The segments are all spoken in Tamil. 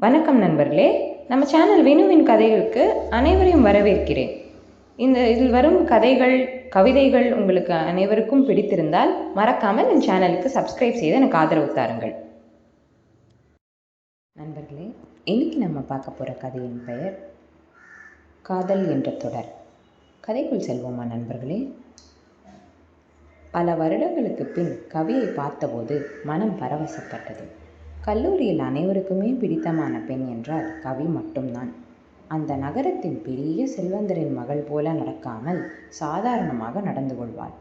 வணக்கம் நண்பர்களே, நம்ம சேனல் வினுவின் கதைகளுக்கு அனைவரையும் வரவேற்கிறேன். இதில் வரும் கதைகள், கவிதைகள் உங்களுக்கு அனைவருக்கும் பிடித்திருந்தால் மறக்காமல் என் சேனலுக்கு சப்ஸ்கிரைப் செய்து எனக்கு ஆதரவு தாருங்கள். நண்பர்களே, இன்னைக்கு நம்ம பார்க்க போகிற கதையின் பெயர் காதல் என்ற தொடர். கதைக்குள் செல்வோமா நண்பர்களே? பல வருடங்களுக்கு பின் கவியை பார்த்தபோது மனம் பரவசப்பட்டது. கல்லூரியில் அனைவருக்குமே பிடித்தமான பெண் என்றால் கவி மட்டும்தான். அந்த நகரத்தின் பெரிய செல்வந்தரின் மகள் போல நடக்காமல் சாதாரணமாக நடந்து கொள்வாள்.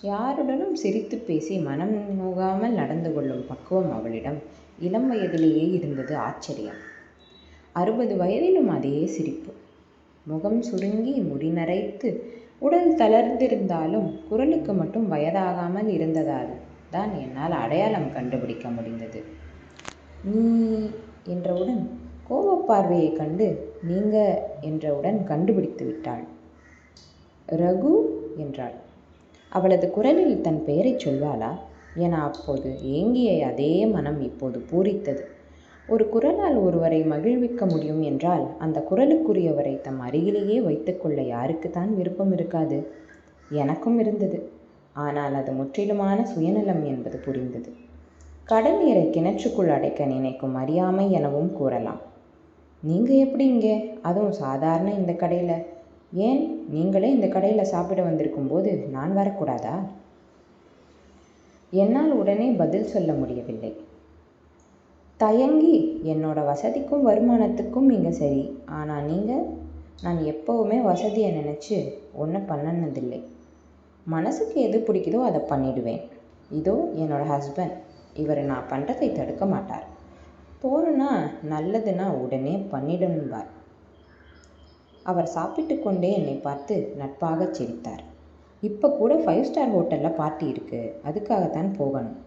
யாருடனும் சிரித்து பேசி மனம் நோகாமல் நடந்து கொள்ளும் பக்குவம் அவளிடம் இளம் வயதிலேயே இருந்தது. ஆச்சரியம். 60 வயதிலும் அதே சிரிப்பு. முகம் சுருங்கி முடி நரைத்து உடல் தளர்ந்திருந்தாலும் குரலுக்கு மட்டும் வயதாகாமல் இருந்ததால் தான் என்னால் அடையாளம் கண்டுபிடிக்க முடிந்தது. நீ என்றவுடன் கோபப்பார்வையை கண்டு நீங்க என்றவுடன் கண்டுபிடித்து விட்டாள். ரகு என்றாள். அவளது குரலில் தன் பெயரை சொல்வாளா என அப்போது ஏங்கிய அதே மனம் இப்போது பூரித்தது. ஒரு குரலால் ஒருவரை மகிழ்விக்க முடியும் என்றால் அந்த குரலுக்குரியவரை தம் அருகிலேயே வைத்துக்கொள்ள யாருக்குத்தான் விருப்பம் இருக்காது? எனக்கும் இருந்தது. ஆனால் அது முற்றிலுமான சுயநலம் என்பது புரிந்தது. கடல் நீரை கிணற்றுக்குள் அடைக்க நினைக்கும் அறியாமை எனவும் கூறலாம். நீங்கள் எப்படி இங்கே, அதுவும் சாதாரண இந்த கடையில்? ஏன் நீங்களே இந்த கடையில் சாப்பிட வந்திருக்கும் போது நான் வரக்கூடாதா? என்னால் உடனே பதில் சொல்ல முடியவில்லை. தயங்கி, என்னோட வசதிக்கும் வருமானத்துக்கும் இங்கே சரி, ஆனால் நீங்கள்? நான் எப்போவுமே வசதியை நினச்சி ஒன்றும் பண்ணினதில்லை. மனசுக்கு எது பிடிக்குதோ அதை பண்ணிடுவேன். இதோ என்னோட ஹஸ்பண்ட், இவர் நான் பண்ணுறதை தடுக்க மாட்டார். போகணுன்னா நல்லதுன்னா உடனே பண்ணிடும்பார். அவர் சாப்பிட்டு கொண்டே என்னை பார்த்து நட்பாக சிரித்தார். இப்போ கூட 5 ஸ்டார் ஹோட்டலில் பார்ட்டி இருக்குது, அதுக்காகத்தான் போகணும்.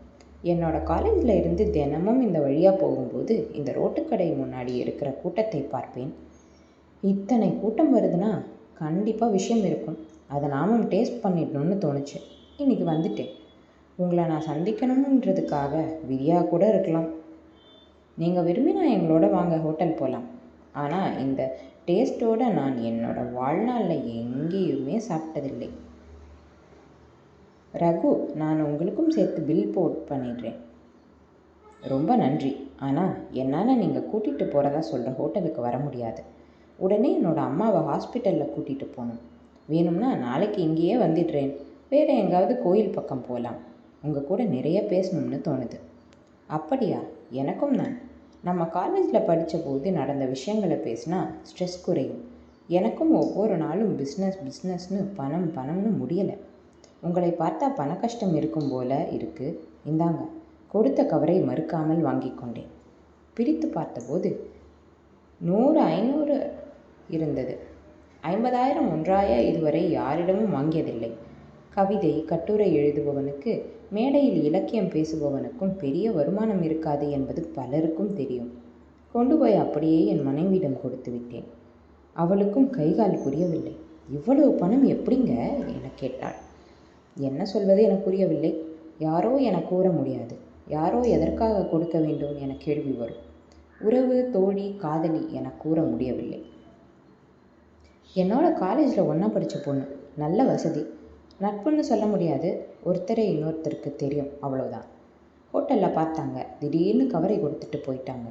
என்னோட காலேஜில் இருந்து தினமும் இந்த வழியாக போகும்போது இந்த ரோட்டுக்கடை முன்னாடி இருக்கிற கூட்டத்தை பார்ப்பேன். இத்தனை கூட்டம் வருதுன்னா கண்டிப்பாக விஷயம் இருக்கும். அதை நாமும் டேஸ்ட் பண்ணிடணும்னு தோணுச்சு. இன்றைக்கி வந்துட்டேன். உங்களை நான் சந்திக்கணுன்றதுக்காக விதியாக கூட இருக்கலாம். நீங்கள் விரும்பினா எங்களோட வாங்க, ஹோட்டல் போகலாம். ஆனால் இந்த டேஸ்ட்டோடு நான் என்னோட வாழ்நாளில் எங்கேயுமே சாப்பிட்டதில்லை. ரகு, நான் உங்களுக்கும் சேர்த்து பில் பண்ணிடுறேன். ரொம்ப நன்றி. ஆனால் என்னால் நீங்கள் கூட்டிகிட்டு போகிறதா சொல்கிற ஹோட்டலுக்கு வர முடியாது. உடனே என்னோடய அம்மாவை ஹாஸ்பிட்டலில் கூட்டிகிட்டு போகணும். வேணும்னா நாளைக்கு இங்கேயே வந்துடுறேன். வேறு எங்காவது கோயில் பக்கம் போகலாம். உங்கள் கூட நிறைய பேசணும்னு தோணுது. அப்படியா? எனக்கும் தான். நம்ம காலேஜில் படித்த போது நடந்த விஷயங்களை பேசினா ஸ்ட்ரெஸ் குறையும். எனக்கும் ஒவ்வொரு நாளும் பிஸ்னஸ்னு பணம்னு முடியலை. உங்களை பார்த்தா பண கஷ்டம் இருக்கும் போல இருக்குது. இந்தாங்க. கொடுத்த கவரை மறுக்காமல் வாங்கி கொண்டேன். பிரித்து பார்த்தபோது 100, 500 இருந்தது. 50,000 ஒன்றாய இதுவரை யாரிடமும் வாங்கியதில்லை. கவிதை, கட்டுரை எழுதுபவனுக்கு, மேடையில் இலக்கியம் பேசுபவனுக்கும் பெரிய வருமானம் இருக்காது என்பது பலருக்கும் தெரியும். கொண்டு போய் அப்படியே என் மனைவியிடம் கொடுத்து விட்டேன். அவளுக்கும் கைகால் புரியவில்லை. இவ்வளவு பணம் எப்படிங்க என கேட்டாள். என்ன சொல்வது என புரியவில்லை. யாரோ என கூற முடியாது. யாரோ எதற்காக கொடுக்க வேண்டும் என கேள்வி வரும். உறவு, தோழி, காதலி என கூற முடியவில்லை. என்னோட காலேஜில் ஒன்றா படித்த பொண்ணு, நல்ல வசதி. நட்புன்னு சொல்ல முடியாது. ஒருத்தரை இன்னொருத்தருக்கு தெரியும், அவ்வளோதான். ஹோட்டலில் பார்த்தாங்க. திடீர்னு கவரை கொடுத்துட்டு போயிட்டாங்க.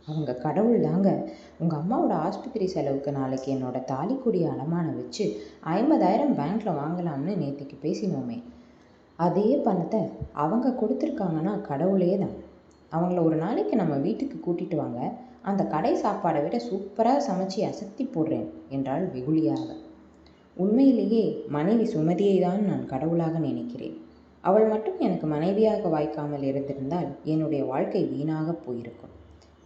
அவங்க கடவுள் தாங்க. உங்கள் அம்மாவோட ஆஸ்பத்திரி செலவுக்கு நாளைக்கு என்னோடய தாலிக்குடியை அடமானம் வச்சு 50,000 பேங்க்கில் வாங்கலாம்னு நேற்றுக்கு பேசினோமே, அதே பணத்தை அவங்க கொடுத்துருக்காங்கன்னா கடவுளே தான். அவங்கள ஒரு நாளைக்கு நம்ம வீட்டுக்கு கூட்டிகிட்டு வாங்க. அந்த கடை சாப்பாடை விட சூப்பராக சமைச்சி அசத்தி போடுறேன் என்றாள் வெகுளியாக. உண்மையிலேயே மனைவி சுமதியை தான் நான் கடவுளாக நினைக்கிறேன். அவள் மட்டும் எனக்கு மனைவியாக வாய்க்காமல் இருந்திருந்தால் என்னுடைய வாழ்க்கை வீணாக போயிருக்கும்.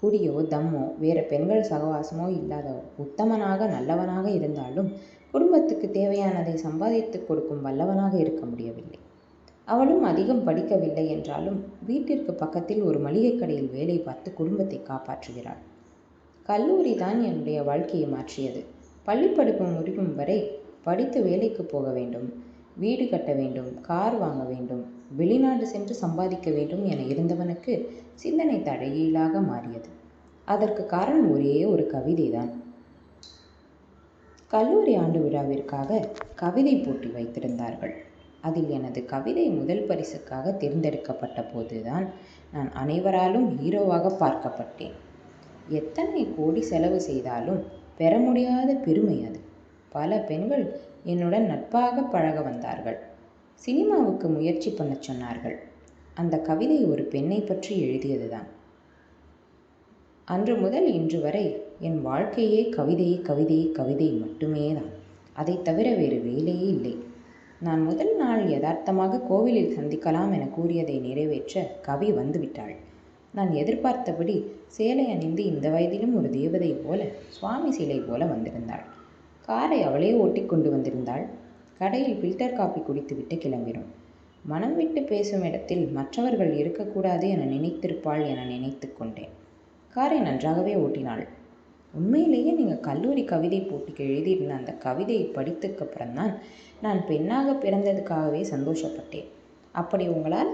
குடியோ தம்மோ வேறு பெண்கள் சகவாசமோ இல்லாத உத்தமனாக நல்லவனாக இருந்தாலும் குடும்பத்துக்கு தேவையானதை சம்பாதித்து கொடுக்கும் வல்லவனாக இருக்க முடியவில்லை. அவளும் அதிகம் படிக்கவில்லை என்றாலும் வீட்டிற்கு பக்கத்தில் ஒரு மளிகை கடையில் வேலை பார்த்து குடும்பத்தை காப்பாற்றுகிறாள். கல்லூரி தான் என்னுடைய வாழ்க்கையை மாற்றியது. பள்ளி படிப்பு முடிக்கும் வரை படித்து வேலைக்கு போக வேண்டும், வீடு கட்ட வேண்டும், கார் வாங்க வேண்டும், வெளிநாடு சென்று சம்பாதிக்க வேண்டும் என இருந்தவனுக்கு சிந்தனை தலைகீழாக மாறியது. அதற்கு காரணம் ஒரே ஒரு கவிதை தான். கல்லூரி ஆண்டு விழாவிற்காக கவிதை போட்டி வைத்திருந்தார்கள். அதில் எனது கவிதை முதல் பரிசுக்காக தேர்ந்தெடுக்கப்பட்ட போதுதான் நான் அனைவராலும் ஹீரோவாக பார்க்கப்பட்டேன். எத்தனை கோடி செலவு செய்தாலும் பெற முடியாத பெருமை அது. பல பெண்கள் என்னுடன் நட்பாக பழக வந்தார்கள். சினிமாவுக்கு முயற்சி பண்ண சொன்னார்கள். அந்த கவிதை ஒரு பெண்ணை பற்றி எழுதியதுதான். அன்று முதல் இன்று வரை என் வாழ்க்கையே கவிதை கவிதை கவிதை மட்டுமே தான். அதை தவிர வேறு வேலையே இல்லை. நான் முதல் நாள் யதார்த்தமாக கோவிலில் சந்திக்கலாம் என கூறியதை நிறைவேற்ற கவி வந்துவிட்டாள். நான் எதிர்பார்த்தபடி சேலை அணிந்து இந்த வயதிலும் ஒரு தேவதை போல, சுவாமி சிலை போல வந்திருந்தாள். காரை அவளே ஓட்டி கொண்டு வந்திருந்தாள். கடையில் ஃபில்டர் காப்பி குடித்துவிட்டு கிளம்பினோம். மனம் விட்டு பேசும் இடத்தில் மற்றவர்கள் இருக்கக்கூடாது என நினைத்திருப்பாள் என நினைத்து கொண்டேன். காரை நன்றாகவே ஓட்டினாள். உண்மையிலேயே நீங்கள் கல்லூரி கவிதை போட்டிக்கு எழுதியிருந்த அந்த கவிதையை படித்ததுக்கப்புறம்தான் நான் பெண்ணாக பிறந்ததுக்காகவே சந்தோஷப்பட்டேன். அப்படி உங்களால்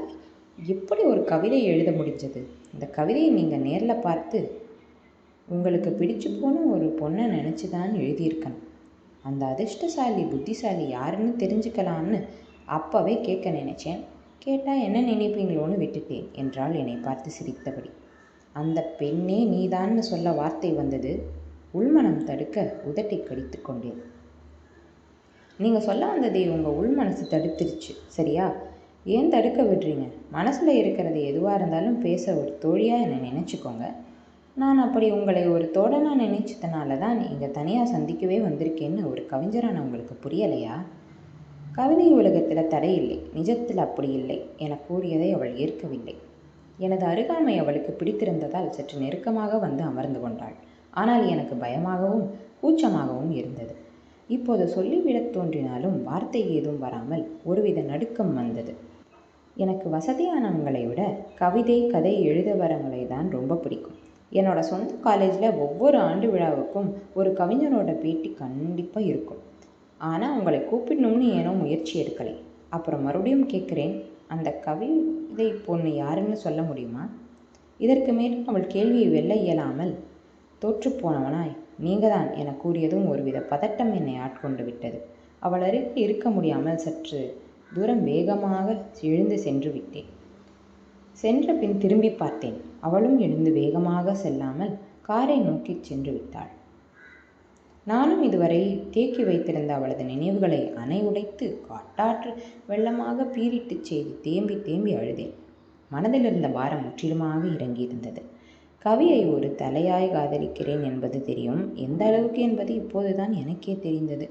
எப்படி ஒரு கவிதை எழுத முடிஞ்சது? இந்த கவிதையை நீங்கள் நேரில் பார்த்து உங்களுக்கு பிடிச்சு போன ஒரு பொண்ணை நினச்சி தான் எழுதியிருக்கணும். அந்த அதிர்ஷ்டசாலி புத்திசாலி யாருன்னு தெரிஞ்சுக்கலாம்னு அப்போவே கேட்க நினச்சேன். கேட்டால் என்ன நினைப்பீங்களோன்னு விட்டுட்டேன் என்றாள் என்னை பார்த்து சிரித்தபடி. அந்த பெண்ணே நீதான்னு சொல்ல வார்த்தை வந்தது. உள்மனம் தடுக்க உதட்டை கடித்து கொண்டேன். நீங்கள் சொல்ல வந்ததை உங்கள் உள் மனசு தடுத்துருச்சு, சரியா? ஏன் தடுக்க விடுறீங்க? மனசில் இருக்கிறது எதுவாக இருந்தாலும் பேச ஒரு தோழியாக என்னை நினச்சிக்கோங்க. நான் அப்படி உங்களை ஒரு தோழனாக நினைச்சதுனால தான் நீங்கள் தனியாக சந்திக்கவே வந்திருக்கேன்னு ஒரு கவிஞரான உங்களுக்கு புரியலையா? கவிதை உலகத்தில் தடை இல்லை, நிஜத்தில் அப்படி இல்லை என கூறியதை அவள் ஏற்கவில்லை. எனது அருகாமை அவளுக்கு பிடித்திருந்ததால் சற்று நெருக்கமாக வந்து அமர்ந்து கொண்டாள். ஆனால் எனக்கு பயமாகவும் கூச்சமாகவும் இருந்தது. இப்போது சொல்லிவிடத் தோன்றினாலும் வார்த்தை ஏதும் வராமல் ஒருவித நடுக்கம் வந்தது. எனக்கு வசதியானவங்களை விட கவிதை கதை எழுத வரவங்களை தான் ரொம்ப பிடிக்கும். என்னோட சொந்த காலேஜில் ஒவ்வொரு ஆண்டு விழாவுக்கும் ஒரு கவிஞரோட பேட்டி கண்டிப்பாக இருக்கும். ஆனால் உங்களை கூப்பிடணும்னு ஏனோ முயற்சி எடுக்கலை. அப்புறம் மறுபடியும் கேட்குறேன், அந்த கவிதை பொண்ணு யாருன்னு சொல்ல முடியுமா? இதற்கு மேல் அவள் கேள்வியை வெல்ல இயலாமல் தோற்றுப்போனவனாய் நீங்கள் தான் என கூறியதும் ஒருவித பதட்டம் என்னை ஆட்கொண்டு விட்டது. அவள் அருகே இருக்க முடியாமல் சற்று தூரம் வேகமாக எழுந்து சென்று விட்டேன். சென்ற பின் திரும்பி பார்த்தேன். அவளும் எழுந்து வேகமாக செல்லாமல் காரை நோக்கி சென்று விட்டாள். நானும் இதுவரை தேக்கி வைத்திருந்த அவளது நினைவுகளை அணை உடைத்து காட்டாற்று வெள்ளமாக பீரிட்டு செய்து தேம்பி தேம்பி அழுதேன். மனதில் இருந்த பாரம் முற்றிலுமாக இறங்கியிருந்தது. கவியை ஒரு தலையாய் காதலிக்கிறேன் என்பது தெரியும். எந்த அளவுக்கு என்பது இப்போதுதான் எனக்கே தெரிந்தது.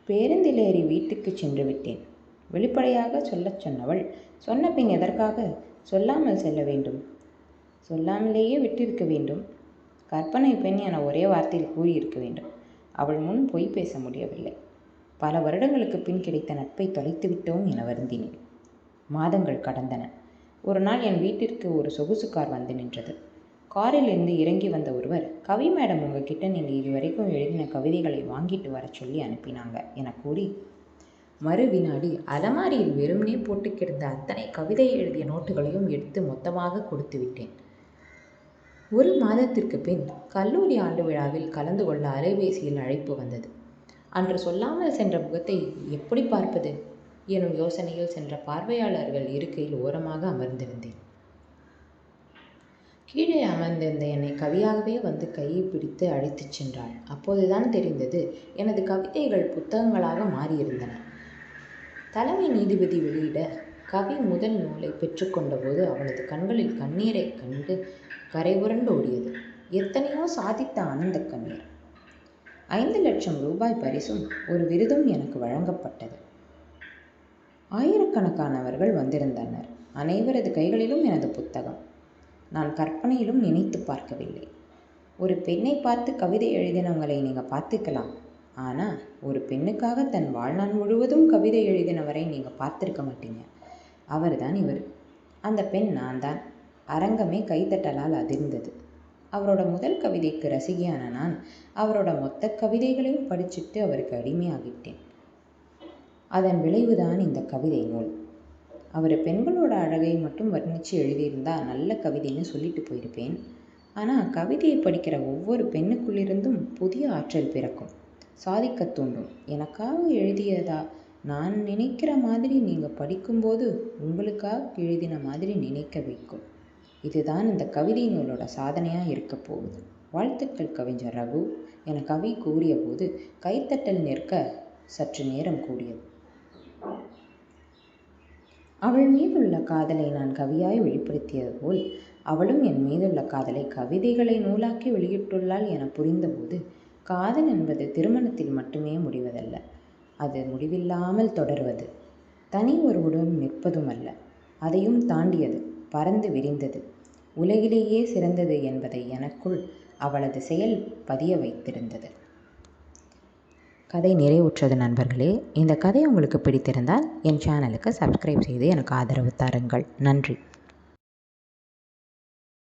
பேருந்தில் ஏறி வீட்டுக்கு சென்று விட்டேன். வெளிப்படையாக சொல்லச் சொன்னவள் சொன்ன பின் எதற்காக சொல்லாமல் செல்ல வேண்டும்? சொல்லாமலேயே விட்டிருக்க வேண்டும். கற்பனை பெண் என ஒரே வார்த்தையில் கூறியிருக்க வேண்டும். அவள் முன் பொய் பேச முடியவில்லை. பல வருடங்களுக்கு பின் கிடைத்த நட்பை தொலைத்து விட்டோம் என வருந்தினேன். மாதங்கள் கடந்தன. ஒரு நாள் என் வீட்டிற்கு ஒரு சொகுசு கார் வந்து நின்றது. காரில் இருந்து இறங்கி வந்த ஒருவர், கவி மேடம் உங்ககிட்ட நீங்கள் இதுவரைக்கும் எழுதின கவிதைகளை வாங்கிட்டு வர சொல்லி அனுப்பினாங்க என கூறி மறு வினாடி அலமாரியில் வெறும்னே போட்டு கிடந்த அத்தனை கவிதை எழுதிய நோட்டுகளையும் எடுத்து மொத்தமாக கொடுத்து விட்டேன். ஒரு மாதத்திற்கு பின் கல்லூரி ஆண்டு விழாவில் கலந்து கொள்ள அலைபேசியில் அழைப்பு வந்தது. அன்று சொல்லாமல் சென்ற முகத்தை எப்படி பார்ப்பது எனும் யோசனையில் சென்ற பார்வையாளர்கள் இருக்கையில் ஓரமாக அமர்ந்திருந்தேன். கீழே அமர்ந்திருந்த என்னை கவியாகவே வந்து கையை பிடித்து அழைத்துச் சென்றாள். அப்போதுதான் தெரிந்தது எனது கவிதைகள் புத்தகங்களாக மாறியிருந்தன. தலைமை நீதிபதி வெளியிட கவி முதல் நூலை பெற்றுக்கொண்ட போது அவளது கண்களில் கண்ணீரை கண்டு கரை புரண்டு ஓடியது. எத்தனையோ சாதித்த ஆனந்த கண்ணீர். 5 லட்சம் ரூபாய் பரிசும் ஒரு விருதும் எனக்கு வழங்கப்பட்டது. ஆயிரக்கணக்கானவர்கள் வந்திருந்தனர். அனைவரது கைகளிலும் எனது புத்தகம். நான் கற்பனையிலும் நினைத்து பார்க்கவில்லை. ஒரு பெண்ணை பார்த்து கவிதை எழுதினவங்களை நீங்கள் பார்த்துக்கலாம். ஆனால் ஒரு பெண்ணுக்காக தன் வாழ்நாள் முழுவதும் கவிதை எழுதினவரை நீங்கள் பார்த்துருக்க மாட்டீங்க. அவர் தான் இவர். அந்த பெண் நான் தான். அரங்கமே கைத்தட்டலால் அதிர்ந்தது. அவரோட முதல் கவிதைக்கு ரசிகையான நான் அவரோட மொத்த கவிதைகளையும் படிச்சுட்டு அவருக்கு அடிமையாகிட்டேன். அதன் விளைவுதான் இந்த கவிதை நூல். அவர் பெண்களோட அழகை மட்டும் வர்ணித்து எழுதியிருந்தால் நல்ல கவிதைன்னு சொல்லிட்டு போயிருப்பேன். ஆனால் கவிதையை படிக்கிற ஒவ்வொரு பெண்ணுக்குள்ளிருந்தும் புதிய ஆற்றல் பிறக்கும், சாதிக்க தூண்டும். எனக்காக எழுதியதா நான் நினைக்கிற மாதிரி நீங்கள் படிக்கும்போது உங்களுக்காக எழுதின மாதிரி நினைக்க வைக்கும். இதுதான் இந்த கவிதை நூலோட சாதனையாக இருக்க போகுது. வாழ்த்துக்கள் கவிஞர் ரகு என கவி கூறிய போது கைத்தட்டல் நிற்க சற்று நேரம் கூடியது. அவள் மீதுள்ள காதலை நான் கவியாய் வெளிப்படுத்தியது போல் அவளும் என் மீதுள்ள காதலை கவிதைகளை நூலாக்கி வெளியிட்டுள்ளாள் என புரிந்தபோது, காதல் என்பது திருமணத்தில் மட்டுமே முடிவதல்ல, அது முடிவில்லாமல் தொடர்வது, தனி ஒருவருடன் நிற்பதுமல்ல, அதையும் தாண்டியது, பறந்து விரிந்தது, உலகிலேயே சிறந்தது என்பதை எனக்குள் அவளது செயல் பதிய வைத்திருந்தது. கதை நிறைவுற்றது நண்பர்களே. இந்த கதை உங்களுக்கு பிடித்திருந்தால் என் சேனலுக்கு சப்ஸ்கிரைப் செய்து எனக்கு ஆதரவு தாருங்கள். நன்றி.